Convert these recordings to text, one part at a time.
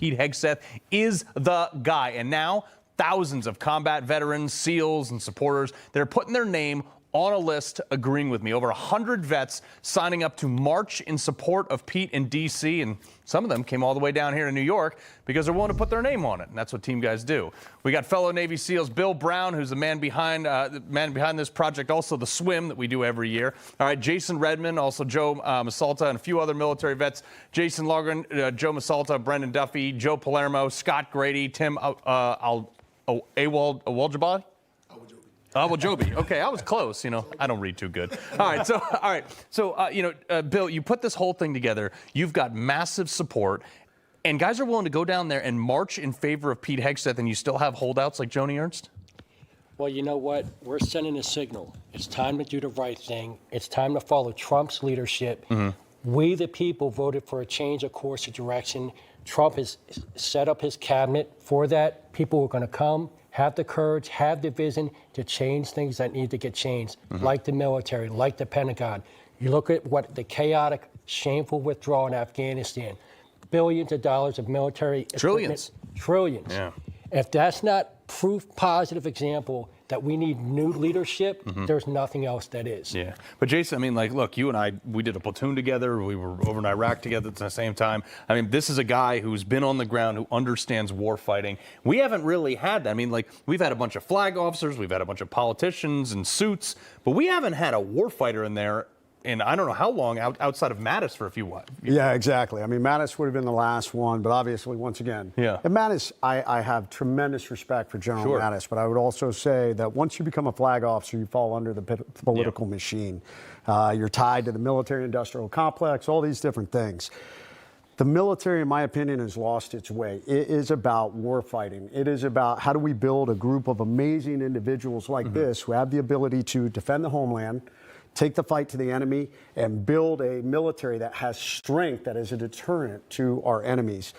Pete Hegseth is the guy. And now thousands of combat veterans, SEALs, and supporters, they're putting their name on a list agreeing with me. Over 100 vets signing up to march in support of Pete in D.C., and some of them came all the way down here to New York because they're willing to put their name on it, and that's what team guys do. We got fellow Navy SEALs Bill Brown, who's the man behind this project, also the swim that we do every year. All right, Jason Redmond, also Joe Masalta, and a few other military vets. Jason Logren, Joe Masalta, Brendan Duffy, Joe Palermo, Scott Grady, Tim Awaljabai. Joby. Okay, I was close. You know, I don't read too good. All right. So, Bill, you put this whole thing together. You've got massive support, and guys are willing to go down there and march in favor of Pete Hegseth, and you still have holdouts like Joni Ernst? Well, you know what? We're sending a signal. It's time to do the right thing. It's time to follow Trump's leadership. Mm-hmm. We, the people, voted for a change of course of direction. Trump has set up his cabinet for that. People are going to come, have the courage, have the vision to change things that need to get changed, like the military, like the Pentagon. You look at what the chaotic, shameful withdrawal in Afghanistan, billions of dollars of military trillions. Yeah. If that's not proof positive example that we need new leadership, there's nothing else that is. Yeah. But Jason, I mean, like, look, you and I, we did a platoon together. We were over in Iraq together at the same time. I mean, this is a guy who's been on the ground, who understands war fighting. We haven't really had that. I mean, like, we've had a bunch of flag officers, we've had a bunch of politicians in suits, but we haven't had a war fighter in there in I don't know how long outside of Mattis for a few years. Yeah, exactly. I mean, Mattis would have been the last one, but obviously, once again, and Mattis, I have tremendous respect for General Mattis, but I would also say that once you become a flag officer, you fall under the political machine. You're tied to the military-industrial complex, all these different things. The military, in my opinion, has lost its way. It is about war fighting. It is about how do we build a group of amazing individuals like this who have the ability to defend the homeland, take the fight to the enemy, and build a military that has strength, that is a deterrent to our enemies.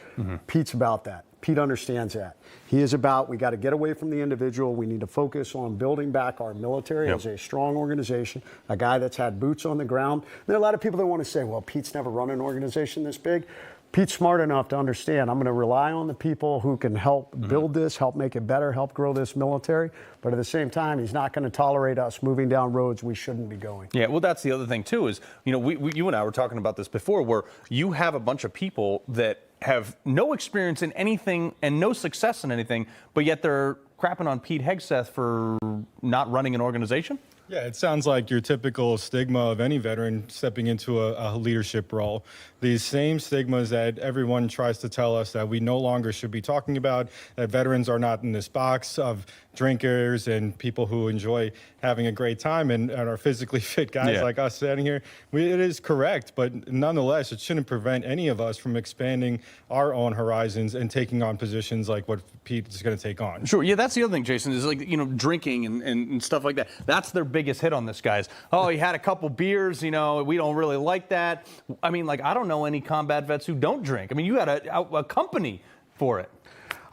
Pete's about that. Pete understands that. He is about, we got to get away from the individual. We need to focus on building back our military as a strong organization, a guy that's had boots on the ground. There are a lot of people that want to say, well, Pete's never run an organization this big. Pete's smart enough to understand I'm going to rely on the people who can help build this, help make it better, help grow this military. But at the same time, he's not going to tolerate us moving down roads we shouldn't be going. Yeah, well, that's the other thing, too, is, you know, you and I were talking about this before, where you have a bunch of people that have no experience in anything and no success in anything, but yet they're crapping on Pete Hegseth for not running an organization? Yeah, it sounds like your typical stigma of any veteran stepping into a leadership role. These same stigmas that everyone tries to tell us that we no longer should be talking about, that veterans are not in this box of drinkers and people who enjoy having a great time and are physically fit guys like us sitting here. It is correct, but nonetheless, it shouldn't prevent any of us from expanding our own horizons and taking on positions like what Pete is going to take on. Sure, yeah, that's the other thing, Jason, is like, you know, drinking and stuff like that. That's their biggest hit on this, guys. Oh, he had a couple beers, you know, we don't really like that. I mean, like, I don't know any combat vets who don't drink. I mean, you had a company for it.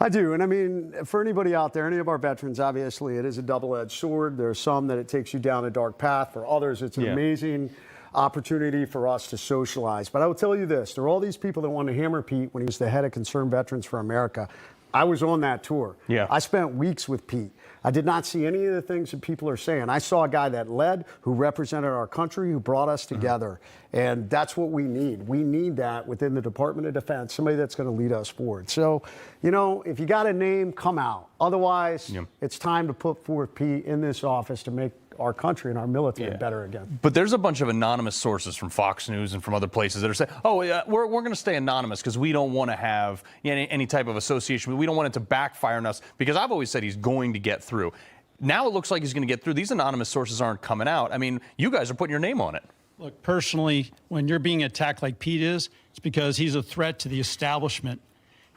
I do, and I mean, for anybody out there, any of our veterans, obviously, it is a double-edged sword. There are some that it takes you down a dark path. For others, it's an amazing opportunity for us to socialize. But I will tell you this, there are all these people that want to hammer Pete when he was the head of Concerned Veterans for America. I was on that tour. I spent weeks with Pete. I did not see any of the things that people are saying. I saw a guy that led, who represented our country, who brought us together. And that's what we need. We need that within the Department of Defense, somebody that's going to lead us forward. So, you know, if you got a name, come out. Otherwise, it's time to put forth Pete in this office to make our country and our military better again. But there's a bunch of anonymous sources from Fox News and from other places that are saying, oh, yeah, we're going to stay anonymous because we don't want to have any type of association. We don't want it to backfire on us, because I've always said he's going to get through. Now it looks like he's going to get through. These anonymous sources aren't coming out. I mean, you guys are putting your name on it. Look, personally, when you're being attacked like Pete is, it's because he's a threat to the establishment.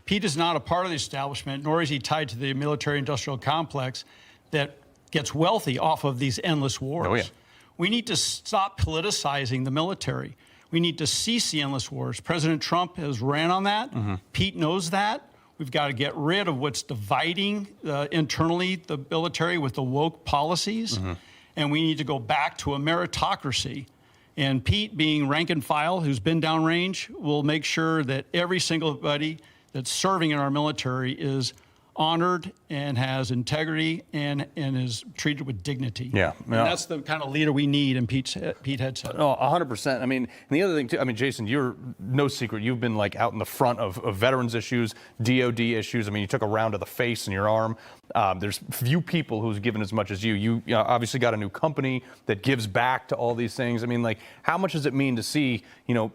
Pete is not a part of the establishment, nor is he tied to the military-industrial complex that gets wealthy off of these endless wars. We need to stop politicizing the military. We need to cease the endless wars. President Trump has ran on that. Pete knows that. We've got to get rid of what's dividing internally the military with the woke policies. And we need to go back to a meritocracy. And Pete, being rank and file, who's been downrange, will make sure that every single buddy that's serving in our military is honored and has integrity and is treated with dignity. Yeah. And that's the kind of leader we need in Pete Hegseth. Oh, 100%. I mean, and the other thing too, I mean, Jason, you're no secret. You've been like out in the front of veterans issues, DOD issues. I mean, you took a round to the face and your arm. There's few people who's given as much as you. You know, obviously got a new company that gives back to all these things. I mean, like, how much does it mean to see, you know,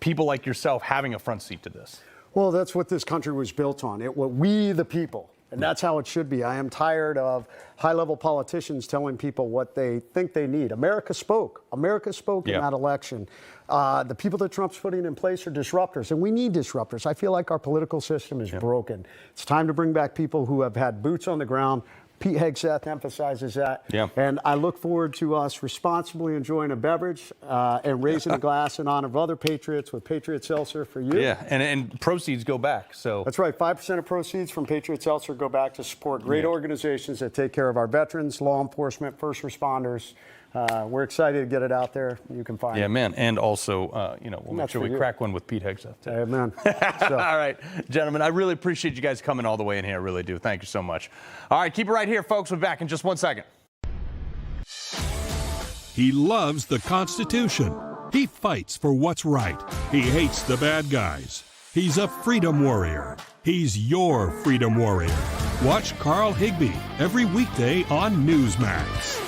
people like yourself having a front seat to this? Well, that's what this country was built on. We the people. And that's how it should be. I am tired of high-level politicians telling people what they think they need. America spoke. America spoke in that election. The people that Trump's putting in place are disruptors, and we need disruptors. I feel like our political system is broken. It's time to bring back people who have had boots on the ground. Pete Hegseth emphasizes that. And I look forward to us responsibly enjoying a beverage and raising a glass in honor of other patriots with Patriot Seltzer for you. Yeah, and proceeds go back. So that's right. 5% of proceeds from Patriot Seltzer go back to support great organizations that take care of our veterans, law enforcement, first responders. We're excited to get it out there. You can find it. Yeah, man. And also, you know, we'll make sure we crack one with Pete Hegseth, too. Amen. All right, gentlemen, I really appreciate you guys coming all the way in here. I really do. Thank you so much. All right, keep it right here, folks. We'll be back in just 1 second. He loves the Constitution. He fights for what's right. He hates the bad guys. He's a freedom warrior. He's your freedom warrior. Watch Carl Higbie every weekday on Newsmax.